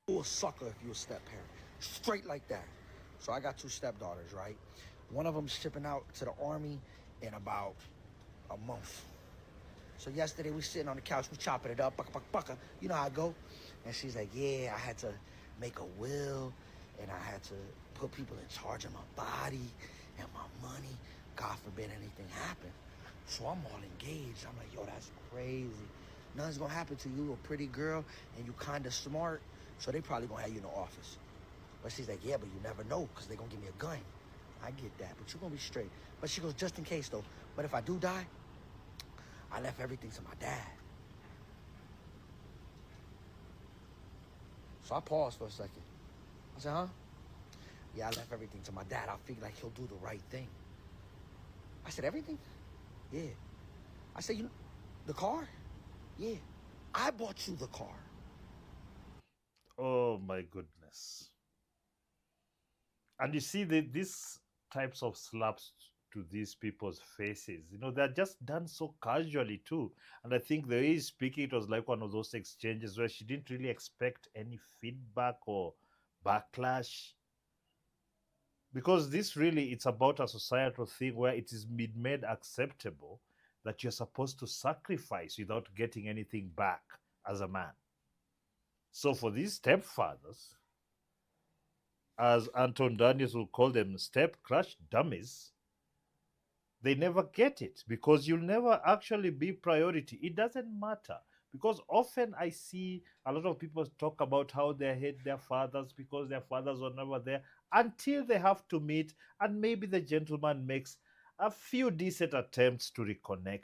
You a sucker if you a step parent. Straight like that. So I got two stepdaughters, right? One of them's shipping out to the army in about a month. So yesterday we sitting on the couch, we chopping it up, bucka, bucka, bucka. You know how I go? And she's like, yeah, I had to make a will and I had to put people in charge of my body and my money. God forbid anything happen. So I'm all engaged. I'm like, yo, that's crazy. Nothing's gonna happen to you, a pretty girl, and you kinda smart. So they probably gonna have you in the office. But she's like, yeah, but you never know, because they're gonna give me a gun. I get that, but you're gonna be straight. But she goes, just in case though. But if I do die, I left everything to my dad. So I paused for a second. I said, huh? Yeah, I left everything to my dad. I figured like he'll do the right thing. I said, everything? Yeah. I said, the car? Yeah. I bought you the car. Oh my goodness. And you see these types of slaps to these people's faces, they're just done so casually too. And I think the way he's speaking, it was like one of those exchanges where she didn't really expect any feedback or backlash, because this really, it's about a societal thing where it is made acceptable that you're supposed to sacrifice without getting anything back as a man. So for these stepfathers, as Anton Daniels will call them, step crash dummies, they never get it because you'll never actually be priority. It doesn't matter, because often I see a lot of people talk about how they hate their fathers because their fathers were never there until they have to meet, and maybe the gentleman makes a few decent attempts to reconnect,